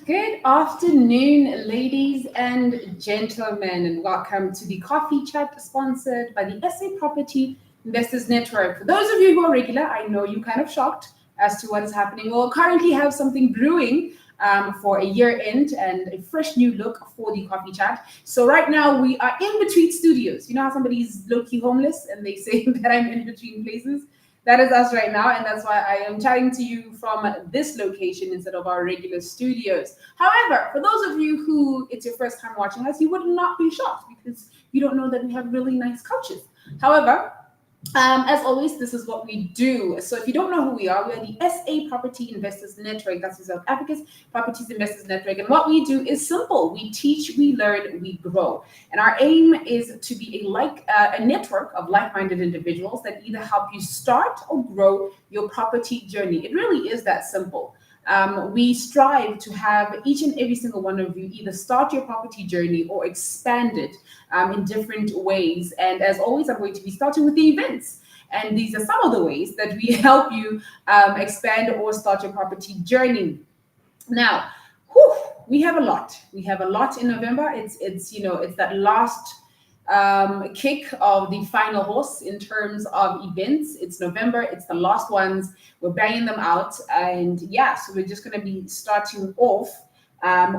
Good afternoon, ladies and gentlemen, and welcome to the Coffee Chat sponsored by the SA Property Investors Network. For those of you who are regular, I know you're kind of shocked as to what is happening. We'll currently have something brewing for a year end and a fresh new look for the Coffee Chat. So right now we are in between studios. You know how somebody's low-key homeless and they say that I'm in between places? That is us right now, and that's why I am chatting to you from this location instead of our regular studios. However, for those of you who it's your first time watching us, you would not be shocked because you don't know that we have really nice couches. However, as always, this is what we do. So if you don't know who we are the SA Property Investors Network. That's the South Africa's Properties Investors Network. And what we do is simple. We teach, we learn, we grow. And our aim is to be a network of like-minded individuals that either help you start or grow your property journey. It really is that simple. We strive to have each and every single one of you either start your property journey or expand it in different ways. And as always, I'm going to be starting with the events. And these are some of the ways that we help you expand or start your property journey. Now, we have a lot. We have a lot in November. It's that last kick of the final horse in terms of events. It's November, it's the last ones, we're banging them out, and yeah, so we're just going to be starting off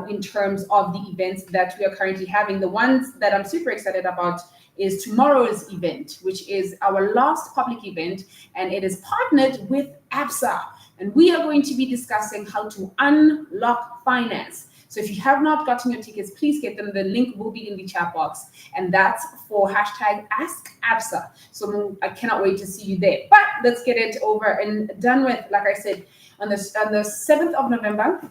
in terms of the events that we are currently having. The ones that I'm super excited about is tomorrow's event, which is our last public event, and it is partnered with ABSA, and we are going to be discussing how to unlock finance. So if you have not gotten your tickets, please get them. The link will be in the chat box. And that's for #AskAbsa. So I cannot wait to see you there. But let's get it over and done with. Like I said, on the 7th of November,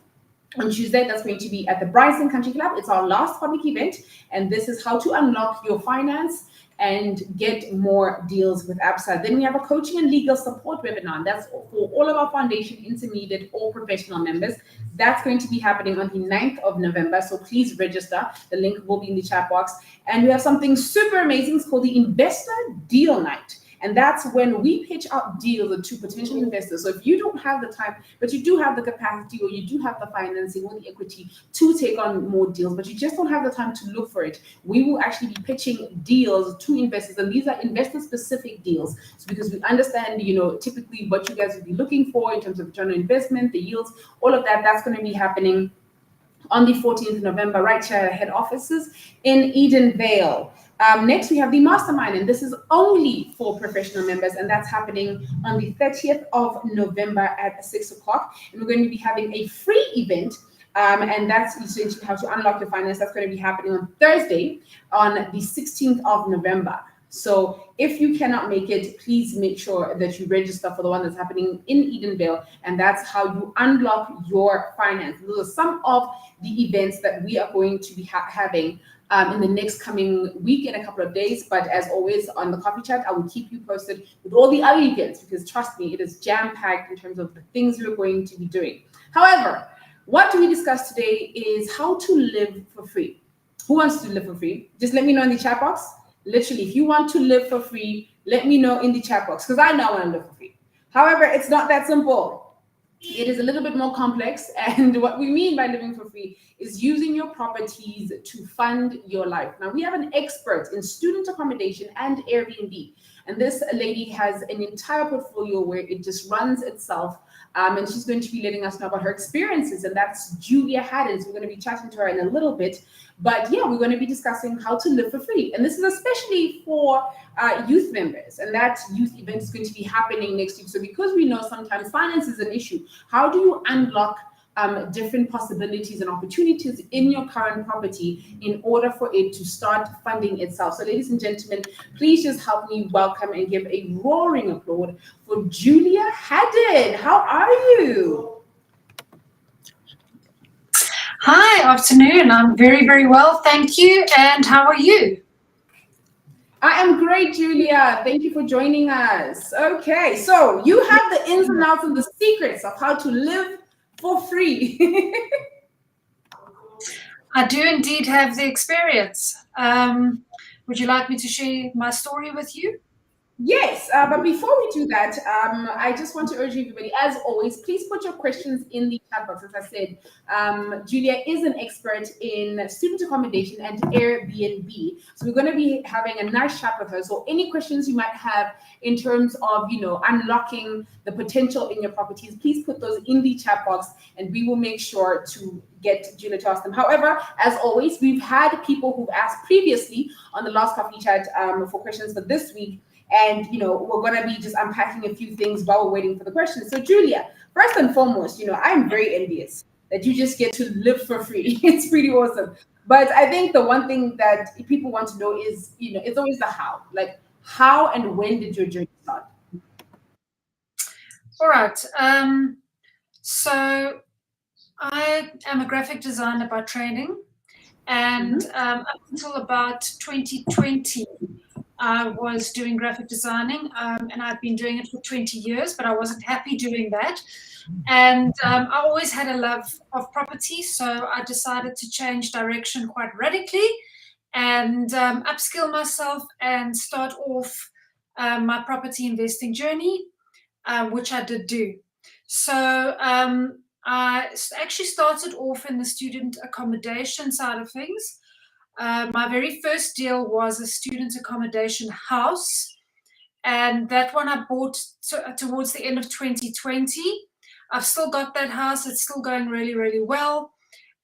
on Tuesday, that's going to be at the Bryson Country Club. It's our last public event. And this is how to unlock your finance and get more deals with ABSA. Then we have a coaching and legal support webinar. That's for all of our foundation, intermediate, or professional members. That's going to be happening on the 9th of November. So please register. The link will be in the chat box. And we have something super amazing. It's called the Investor Deal Night. And that's when we pitch out deals to potential investors. So if you don't have the time, but you do have the capacity or you do have the financing or the equity to take on more deals, but you just don't have the time to look for it, we will actually be pitching deals to investors. And these are investor-specific deals. So because we understand, typically what you guys would be looking for in terms of return on investment, the yields, all of that, that's going to be happening on the 14th of November, right here at head offices in Edenvale. Next, we have the mastermind, and this is only for professional members, and that's happening on the 30th of November at 6 o'clock. And we're going to be having a free event, and that's essentially how to unlock your finance. That's going to be happening on Thursday, on the 16th of November. So if you cannot make it, please make sure that you register for the one that's happening in Edenvale, and that's how you unlock your finance. Those are some of the events that we are going to be having in the next coming week in a couple of days. But as always on the Coffee Chat, I will keep you posted with all the other events, because trust me, it is jam-packed in terms of the things we're going to be doing. However, what we discuss today is how to live for free. Who wants to live for free? Just let me know in the chat box. Literally, if you want to live for free, let me know in the chat box, because I know I want to live for free. However, it's not that simple. It is a little bit more complex, and what we mean by living for free is using your properties to fund your life. Now, we have an expert in student accommodation and Airbnb, and this lady has an entire portfolio where it just runs itself, and she's going to be letting us know about her experiences, and that's Julia Haddon. So we're going to be chatting to her in a little bit, but yeah, we're going to be discussing how to live for free, and this is especially for youth members, and that youth event is going to be happening next week. So because we know sometimes finance is an issue, how do you unlock different possibilities and opportunities in your current property in order for it to start funding itself? So ladies and gentlemen, please just help me welcome and give a roaring applause for Julia Haddon. How are you? Hi, afternoon. I'm very, very well, thank you. And how are you? I am great, Julia. Thank you for joining us. Okay, so you have the ins and outs and the secrets of how to live for free. I do indeed have the experience. Would you like me to share my story with you? Yes, but before we do that, I just want to urge everybody, as always, please put your questions in the chat box. As I said, Julia is an expert in student accommodation and Airbnb. So we're going to be having a nice chat with her. So any questions you might have in terms of, unlocking the potential in your properties, please put those in the chat box and we will make sure to get Julia to ask them. However, as always, we've had people who've asked previously on the last coffee chat for questions for this week. And we're going to be just unpacking a few things while we're waiting for the questions. So Julia, first and foremost, I'm very envious that you just get to live for free. It's pretty awesome. But I think the one thing that people want to know is, it's always the how. Like, how and when did your journey start? All right. So I am a graphic designer by training, and up until about 2020, I was doing graphic designing, and I've been doing it for 20 years, but I wasn't happy doing that. And I always had a love of property, so I decided to change direction quite radically and upskill myself and start off my property investing journey, which I did do. So I actually started off in the student accommodation side of things. My very first deal was a student accommodation house, and that one I bought towards the end of 2020. I've still got that house. It's still going really, really well.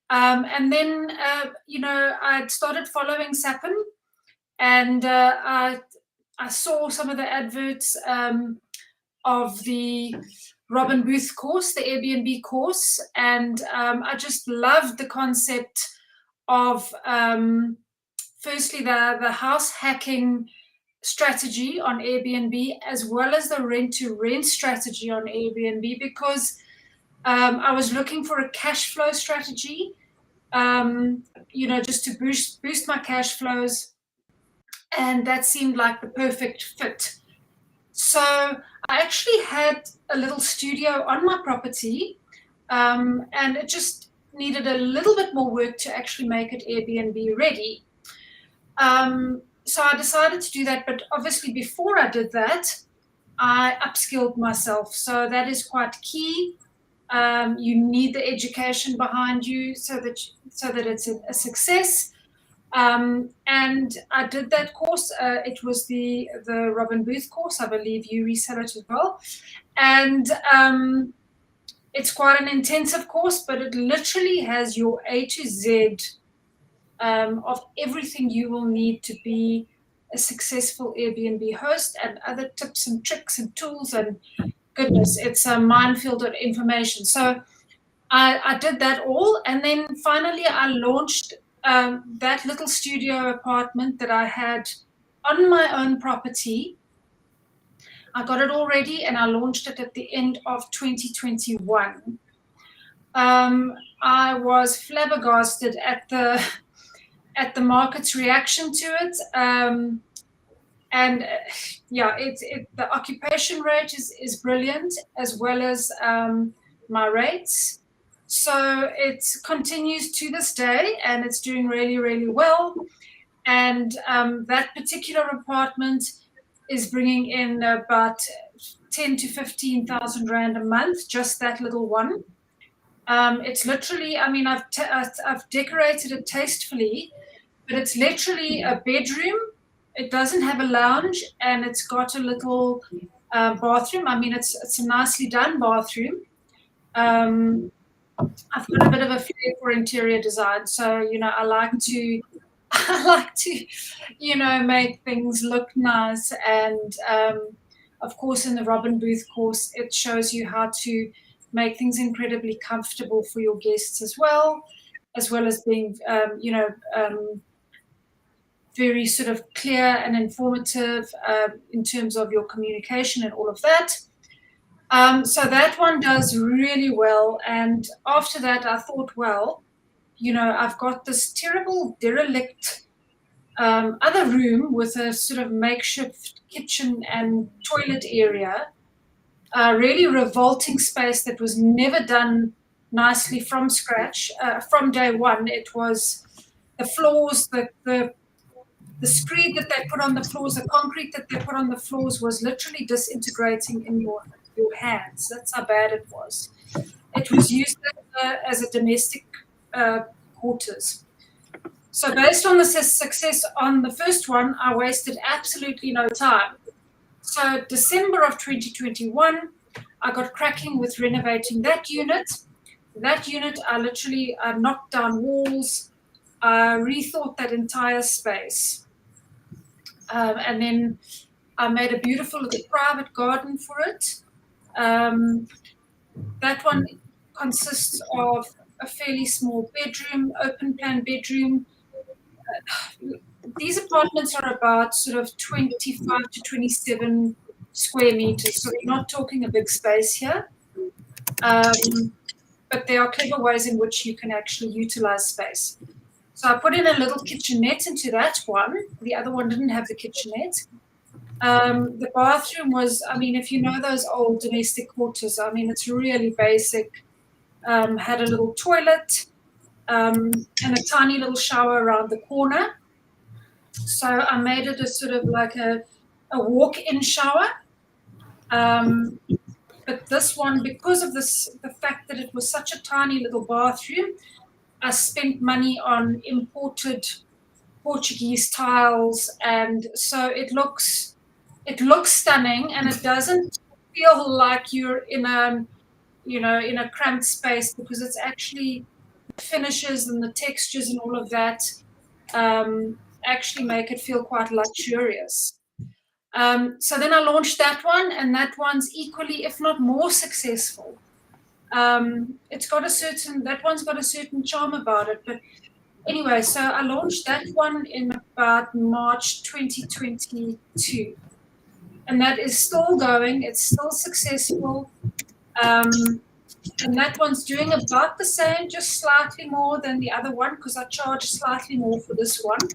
And then, I started following SAPIN, and I saw some of the adverts of the Robin Booth course, the Airbnb course, and I just loved the concept of firstly the house hacking strategy on Airbnb, as well as the rent to rent strategy on Airbnb, because I was looking for a cash flow strategy, just to boost my cash flows, and that seemed like the perfect fit. So I actually had a little studio on my property, and it just needed a little bit more work to actually make it Airbnb ready. So I decided to do that, but obviously before I did that, I upskilled myself. So that is quite key. You need the education behind you so that it's a success. And I did that course. It was the Robin Booth course. I believe you resell it as well. And it's quite an intensive course, but it literally has your A to Z of everything you will need to be a successful Airbnb host, and other tips and tricks and tools, and goodness, it's a minefield of information. So I did that all, and then finally I launched that little studio apartment that I had on my own property. I got it all ready, and I launched it at the end of 2021. I was flabbergasted at the market's reaction to it, and the occupation rate is brilliant, as well as my rates. So it continues to this day, and it's doing really, really well. And that particular apartment is bringing in about 10 to 15,000 rand a month, just that little one. It's literally, I've decorated it tastefully, but it's literally a bedroom. It doesn't have a lounge, and it's got a little bathroom. It's a nicely done bathroom. I've got a bit of a flair for interior design, so I like to make things look nice. And of course, in the Robin Booth course, it shows you how to make things incredibly comfortable for your guests as well as being very sort of clear and informative in terms of your communication and all of that. So that one does really well. And after that, I thought, well, I've got this terrible derelict other room with a sort of makeshift kitchen and toilet area, a really revolting space that was never done nicely from scratch. From day one, it was the floors, the the screed that they put on the floors, the concrete that they put on the floors was literally disintegrating in your hands. That's how bad it was. It was used as a domestic quarters. So based on the success on the first one, I wasted absolutely no time. So December of 2021, I got cracking with renovating that unit. That unit, I literally knocked down walls, rethought that entire space. And then I made a beautiful little private garden for it. That one consists of a fairly small bedroom, open plan bedroom. These apartments are about sort of 25 to 27 square meters, so we're not talking a big space here. But there are clever ways in which you can actually utilize space. So I put in a little kitchenette into that one. The other one didn't have the kitchenette. The bathroom was, I mean, if you know those old domestic quarters, I mean, it's really basic. Had a little toilet and a tiny little shower around the corner. So I made it a sort of like a walk-in shower. But this one, because of the fact that it was such a tiny little bathroom, I spent money on imported Portuguese tiles, and so it looks stunning, and it doesn't feel like you're in a cramped space, because it's actually the finishes and the textures and all of that actually make it feel quite luxurious. So then I launched that one, and that one's equally, if not more, successful. That one's got a certain charm about it. But anyway, so I launched that one in about March 2022. And that is still going. It's still successful. And that one's doing about the same, just slightly more than the other one, because I charge slightly more for this one.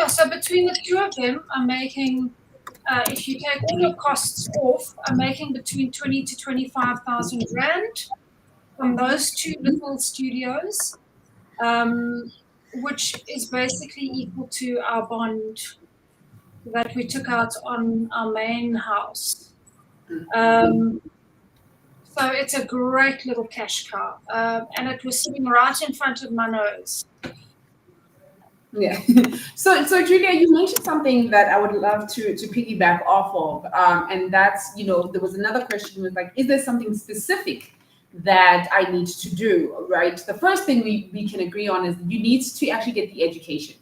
So between the two of them, I'm making, if you take all your costs off, I'm making between 20 to 25,000 rand from those two little studios, which is basically equal to our bond that we took out on our main house. So it's a great little cash cow, and it was sitting right in front of my nose. Yeah. So Julia, you mentioned something that I would love to piggyback off of, and that's, there was another question was like, is there something specific that I need to do, right? The first thing we can agree on is you need to actually get the education.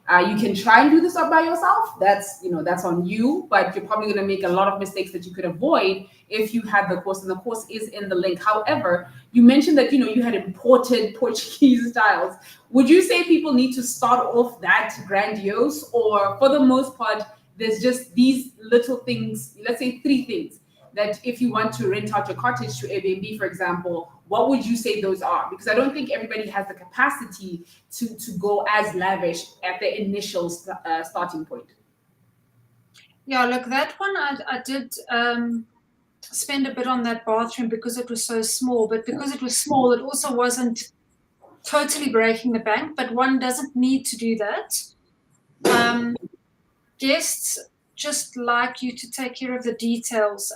You can try and do this up by yourself. That's on you, but you're probably going to make a lot of mistakes that you could avoid if you had the course, and the course is in the link. However, you mentioned that, you had imported Portuguese styles. Would you say people need to start off that grandiose, or for the most part, there's just these little things, let's say 3 things, that if you want to rent out your cottage to Airbnb, for example, what would you say those are? Because I don't think everybody has the capacity to go as lavish at the initial starting point. Yeah, look, that one I did spend a bit on that bathroom because it was so small, but because it was small, it also wasn't totally breaking the bank, but one doesn't need to do that. Guests just like you to take care of the details.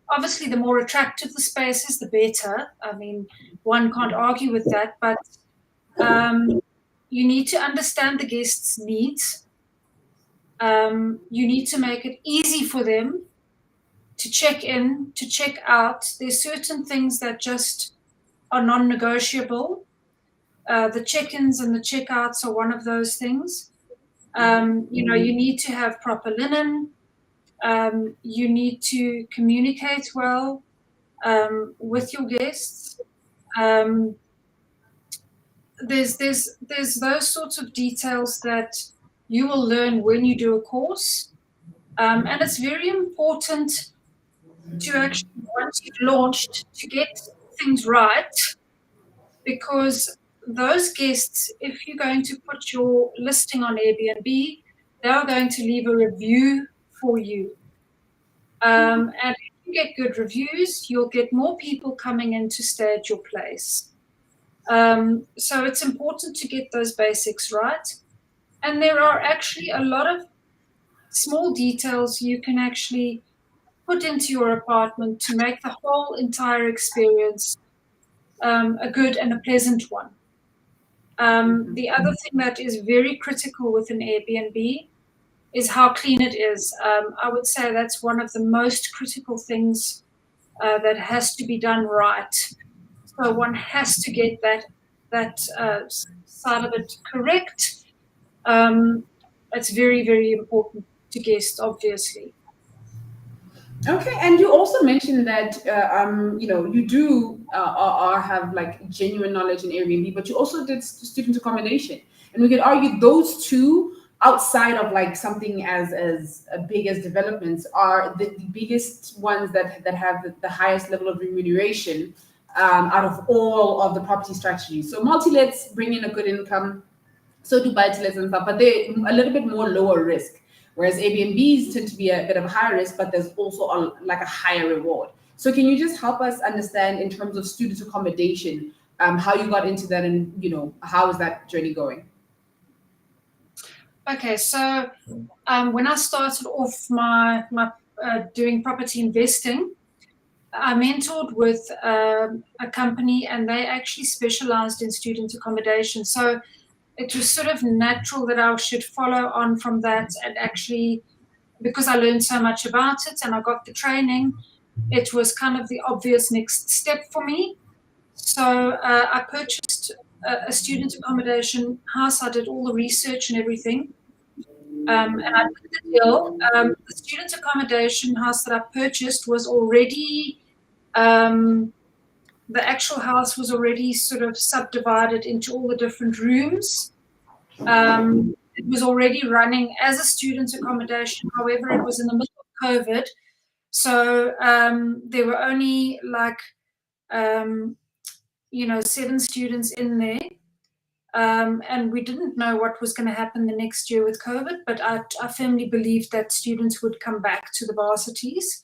Obviously, the more attractive the space is, the better. I mean, one can't argue with that, but you need to understand the guests' needs. You need to make it easy for them to check in, to check out. There's certain things that just are non-negotiable. The check-ins and the check-outs are one of those things. You need to have proper linen. You need to communicate well with your guests. There's those sorts of details that you will learn when you do a course. And it's very important to actually, once you've launched, to get things right, because those guests, if you're going to put your listing on Airbnb, they are going to leave a review for you. And if you get good reviews, you'll get more people coming in to stay at your place. So it's important to get those basics right. And there are actually a lot of small details you can actually put into your apartment to make the whole entire experience a good and a pleasant one. The other thing that is very critical with an Airbnb is how clean it is. I would say that's one of the most critical things that has to be done right. So one has to get that side of it correct. It's very, very important to guests, obviously. Okay, and you also mentioned that you do have like genuine knowledge in Airbnb, but you also did student accommodation, and we could argue those two, outside of like something as big as developments, are the biggest ones that have the highest level of remuneration out of all of the property strategies. So multi-lets bring in a good income, so do buy-to-lets and stuff, but they're a little bit more lower risk. Whereas Airbnbs tend to be a bit of a higher risk, but there's also like a higher reward. So can you just help us understand in terms of student accommodation, how you got into that, and how is that journey going? Okay, so when I started off my doing property investing, I mentored with a company, and they actually specialized in student accommodation. So it was sort of natural that I should follow on from that, and actually, because I learned so much about it and I got the training, it was kind of the obvious next step for me. So I purchased a student accommodation house. I did all the research and everything. And I did the deal. The student accommodation house that I purchased was already, the actual house was already sort of subdivided into all the different rooms. It was already running as a student accommodation. However, it was in the middle of COVID. So there were only like, 7 students in there. And we didn't know what was going to happen the next year with COVID, but I firmly believed that students would come back to the varsities.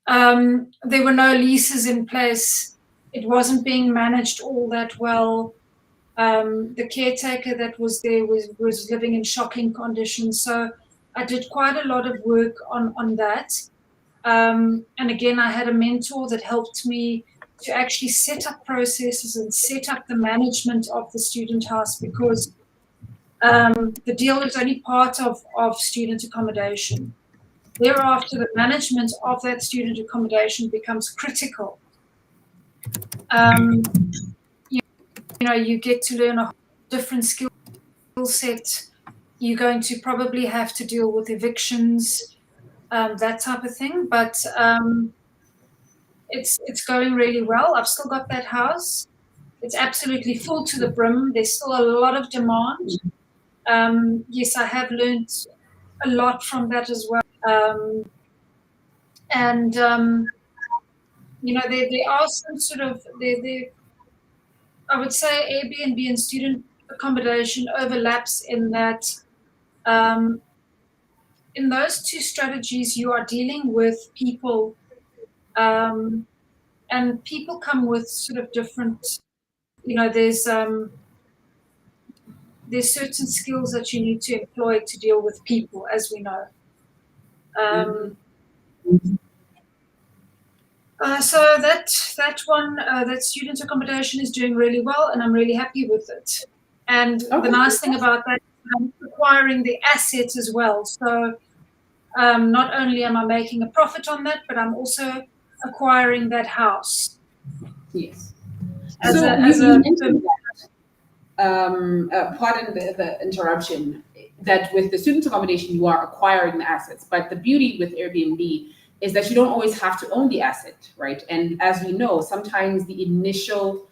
There were no leases in place. It wasn't being managed all that well. The caretaker that was there was living in shocking conditions. So I did quite a lot of work on that. And again, I had a mentor that helped me to actually set up processes and set up the management of the student house, because the deal is only part of student accommodation. Thereafter, the management of that student accommodation becomes critical. You get to learn a different skill set. You're going to probably have to deal with evictions, that type of thing. But it's going really well. I've still got that house. It's absolutely full to the brim. There's still a lot of demand. Yes, I have learned a lot from that as well. There are some sort of I would say Airbnb and student accommodation overlaps in that in those two strategies you are dealing with people, and people come with sort of different, there's certain skills that you need to employ to deal with people, as we know. So that one, that student accommodation is doing really well, and I'm really happy with it. And the nice thing about that, I'm acquiring the assets as well. So not only am I making a profit on that, but I'm also acquiring that house. Yes. Pardon the interruption, that with the student accommodation, you are acquiring the assets. But the beauty with Airbnb is that you don't always have to own the asset, right? And as we know, sometimes the initial,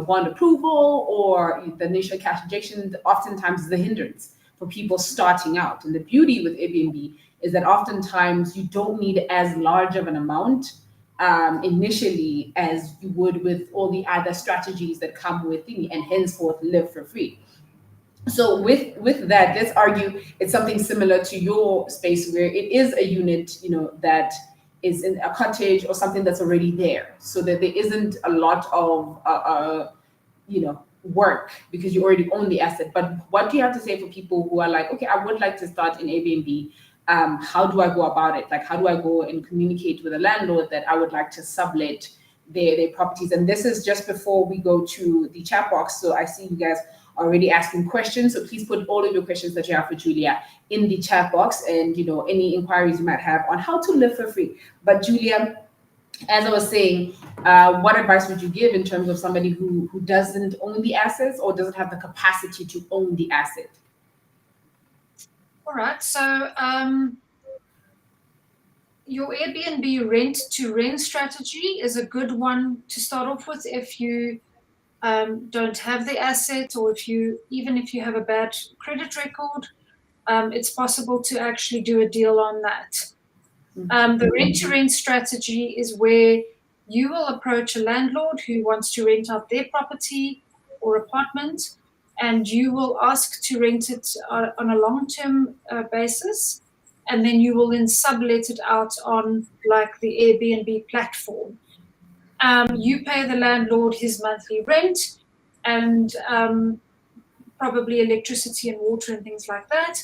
bond approval or the initial cash injection oftentimes is the hindrance for people starting out. And the beauty with Airbnb is that oftentimes you don't need as large of an amount initially as you would with all the other strategies that come with it, and henceforth live for free. So with that, let's argue it's something similar to your space, where it is a unit, that is in a cottage or something that's already there, so that there isn't a lot of work because you already own the asset. But what do you have to say for people who are like, okay, I would like to start an Airbnb. How do I go about it? Like, how do I go and communicate with a landlord that I would like to sublet their properties? And this is just before we go to the chat box. So I see you guys already asking questions. So please put all of your questions that you have for Julia in the chat box, and any inquiries you might have on how to live for free. But Julia, as I was saying, what advice would you give in terms of somebody who doesn't own the assets or doesn't have the capacity to own the asset? All right. So your Airbnb rent-to-rent strategy is a good one to start off with if you don't have the asset, or even if you have a bad credit record. It's possible to actually do a deal on that. The rent-to-rent strategy is where you will approach a landlord who wants to rent out their property or apartment, and you will ask to rent it on a long-term basis, and then you will then sublet it out on like the Airbnb platform. You pay the landlord his monthly rent and probably electricity and water and things like that.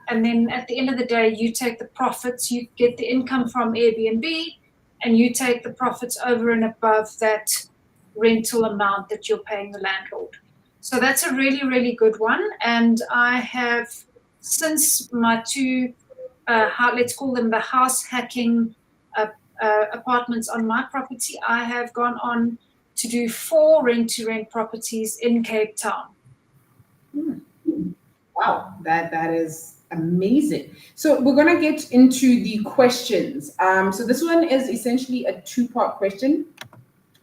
And then at the end of the day, you take the profits, you get the income from Airbnb, and you take the profits over and above that rental amount that you're paying the landlord. So that's a really, really good one. And I have, since my two, let's call them the house hacking apartments on my property, I have gone on to do 4 rent-to-rent properties in Cape Town. Wow, that is amazing. So we're gonna get into the questions. So this one is essentially a 2-part question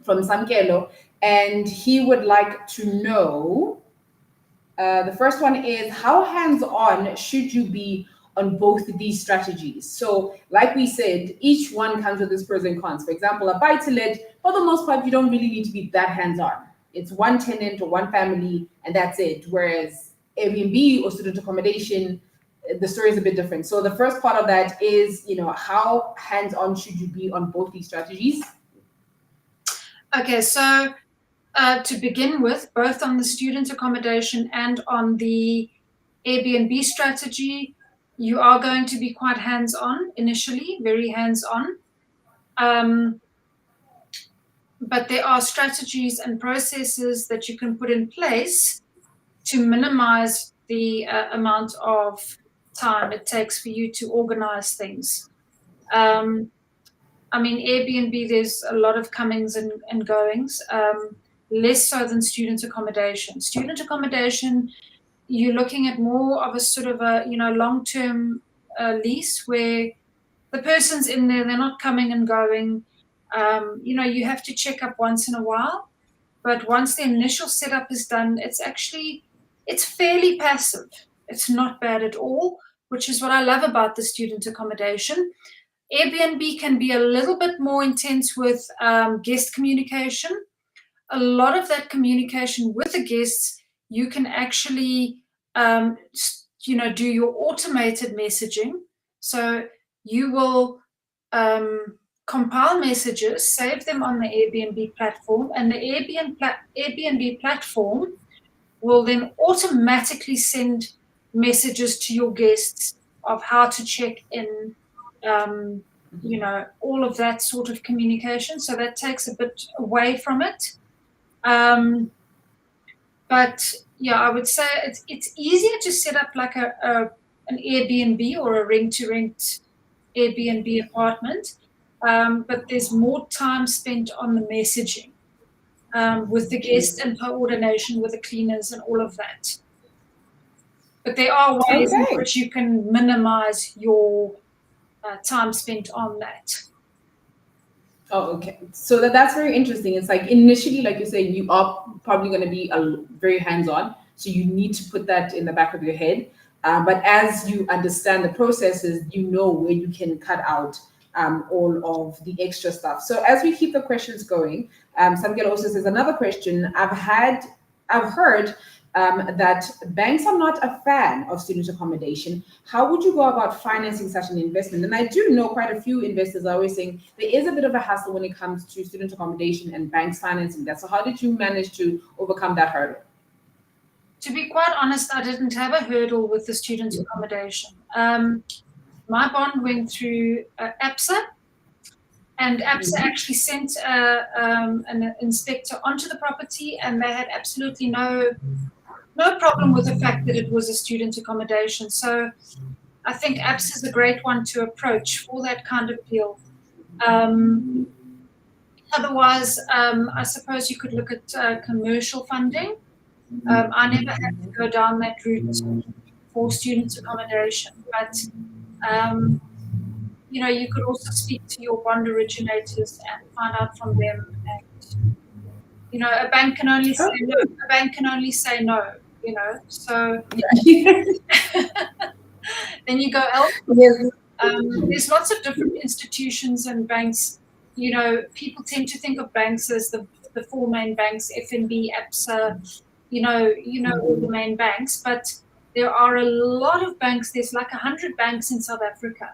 from Samkelo, and he would like to know. The first one is, how hands-on should you be on both of these strategies? So like we said, each one comes with its pros and cons. For example, a buy-to-let, for the most part, you don't really need to be that hands-on. It's one tenant or one family, and that's it. Whereas Airbnb or student accommodation, the story is a bit different. So the first part of that is, how hands-on should you be on both these strategies? Okay, so to begin with, both on the student accommodation and on the Airbnb strategy, you are going to be quite hands-on initially, very hands-on. But there are strategies and processes that you can put in place to minimize the amount of time it takes for you to organize things. Airbnb, there's a lot of comings and goings, less so than student accommodation. Student accommodation, you're looking at more of a sort of a long-term lease where the person's in there, they're not coming and going. You have to check up once in a while, but once the initial setup is done, it's fairly passive. It's not bad at all, which is what I love about the student accommodation. Airbnb can be a little bit more intense with guest communication. A lot of that communication with the guests, you can actually, do your automated messaging. So you will compile messages, save them on the Airbnb platform, and the Airbnb platform will then automatically send messages to your guests of how to check in, all of that sort of communication. So that takes a bit away from it. But yeah, I would say it's easier to set up like an Airbnb or a rent-to-rent Airbnb apartment, but there's more time spent on the messaging with the guests and coordination with the cleaners and all of that. But there are ways in which you can minimize your time spent on that. Oh, okay. So that's very interesting. It's like initially, like you say, you are probably going to be very hands-on. So you need to put that in the back of your head. But as you understand the processes, you know where you can cut out all of the extra stuff. So as we keep the questions going, Samkelo also says, another question, I've heard that banks are not a fan of student accommodation. How would you go about financing such an investment? And I do know quite a few investors are always saying there is a bit of a hassle when it comes to student accommodation and banks financing that. So how did you manage to overcome that hurdle? To be quite honest, I didn't have a hurdle with the student accommodation. My bond went through APSA, and APSA actually sent an inspector onto the property, and they had absolutely no problem with the fact that it was a student accommodation. So I think APSA is a great one to approach for that kind of deal. Otherwise, I suppose you could look at commercial funding. I never had to go down that route for student accommodation, but you could also speak to your bond originators and find out from them. And a bank can only say no. A bank can only say no. So then you go elsewhere. There's lots of different institutions and banks. People tend to think of banks as the four main banks: FNB, APSA. All the main banks, but there are a lot of banks. There's like 100 banks in South Africa.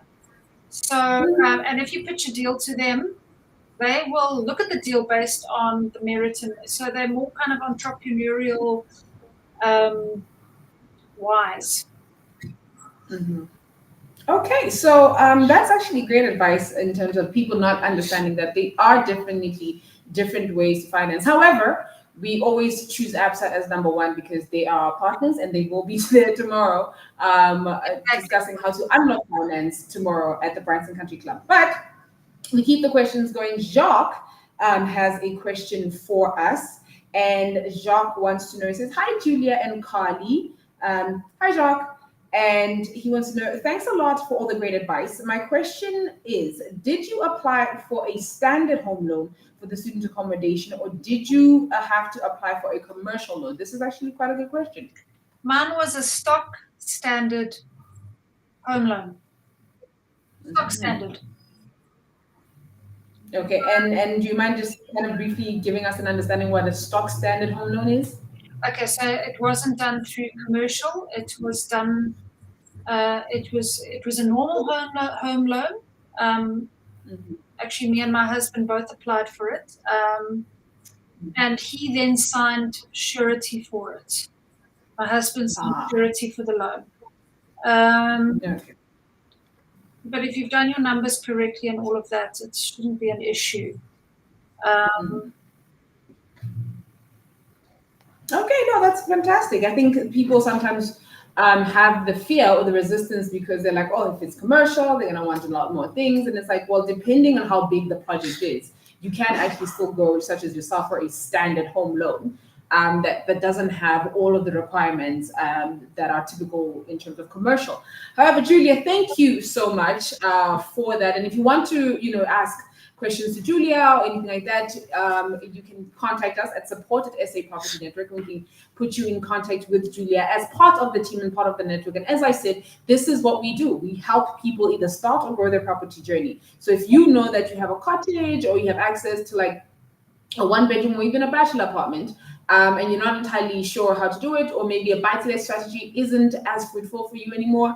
So, and if you pitch a deal to them, they will look at the deal based on the merit, and so they're more kind of entrepreneurial wise. Okay, so that's actually great advice in terms of people not understanding that they are definitely different ways to finance. However, we always choose APSA as number one because they are our partners and they will be there tomorrow discussing how to unlock finance tomorrow at the Brighton Country Club. But we keep the questions going. Jacques has a question for us, and Jacques wants to know, he says, hi, Julia and Khali. Hi, Jacques. And he wants to know, thanks a lot for all the great advice. My question is, did you apply for a standard home loan for the student accommodation, or did you have to apply for a commercial loan? This is actually quite a good question. Mine was a stock standard home loan. Stock standard. Okay, and do you mind just kind of briefly giving us an understanding what a stock standard home loan is? Okay, so it wasn't done through commercial. It was done. It was a normal home loan. Actually, me and my husband both applied for it, and he then signed surety for it. My husband signed surety for the loan. Okay. But if you've done your numbers correctly and all of that, it shouldn't be an issue. Okay, no, that's fantastic. I think people sometimes have the fear or the resistance because they're like, oh, if it's commercial, they're going to want a lot more things. And it's like, well, depending on how big the project is, you can actually still go, such as yourself, for a standard home loan that doesn't have all of the requirements that are typical in terms of commercial. However, Julia, thank you so much for that. And if you want to, ask questions to Julia or anything like that, you can contact us at support@SA Property Network. We can put you in contact with Julia as part of the team and part of the network. And as I said, this is what we do. We help people either start or grow their property journey. So if you know that you have a cottage or you have access to like a one-bedroom or even a bachelor apartment, and you're not entirely sure how to do it, or maybe a buy-to-let strategy isn't as fruitful for you anymore,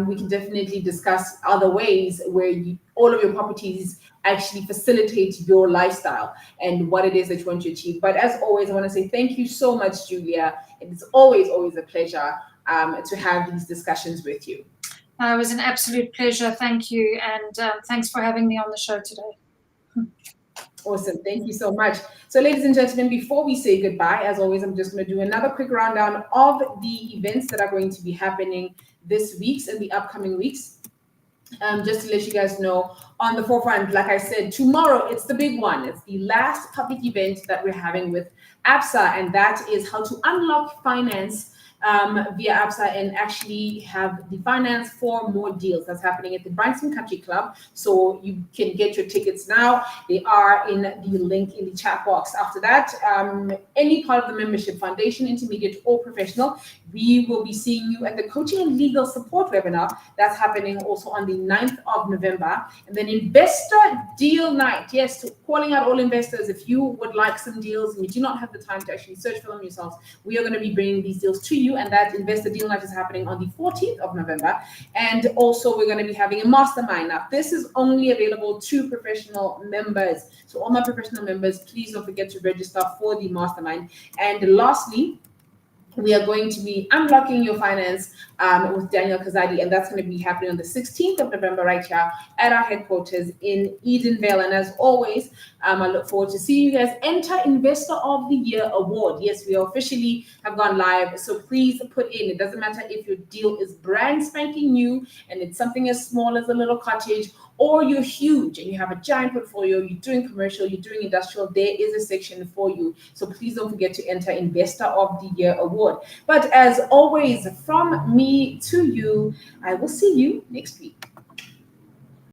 we can definitely discuss other ways where all of your properties actually facilitate your lifestyle and what it is that you want to achieve. But as always, I want to say thank you so much, Julia. It's always a pleasure to have these discussions with you. It was an absolute pleasure. Thank you. And thanks for having me on the show today. Awesome. Thank you so much. So, ladies and gentlemen, before we say goodbye, as always, I'm just going to do another quick rundown of the events that are going to be happening this week and the upcoming weeks. Just to let you guys know, on the forefront, like I said, tomorrow, it's the big one. It's the last public event that we're having with APSA, and that is how to unlock finance via APSA and actually have the finance for more deals. That's happening at the Brighton Country Club. So you can get your tickets now. They are in the link in the chat box. After that, any part of the membership, foundation, intermediate, or professional, we will be seeing you at the coaching and legal support webinar. That's happening also on the 9th of November. And then investor deal night. Yes, so calling out all investors. If you would like some deals and you do not have the time to actually search for them yourselves, we are going to be bringing these deals to you. And that investor deal night is happening on the 14th of November. And also we're going to be having a mastermind. Now, this is only available to professional members. So all my professional members, please don't forget to register for the mastermind. And lastly, we are going to be unlocking your finance with Daniel Kazadi, and that's going to be happening on the 16th of November right here at our headquarters in Edenvale. And as always, I look forward to seeing you guys. Enter Investor of the Year Award. Yes, we officially have gone live, so please put in. It doesn't matter if your deal is brand spanking new and it's something as small as a little cottage, or you're huge and you have a giant portfolio, you're doing commercial, you're doing industrial, there is a section for you. So please don't forget to enter Investor of the Year Award. But as always, from me to you, I will see you next week.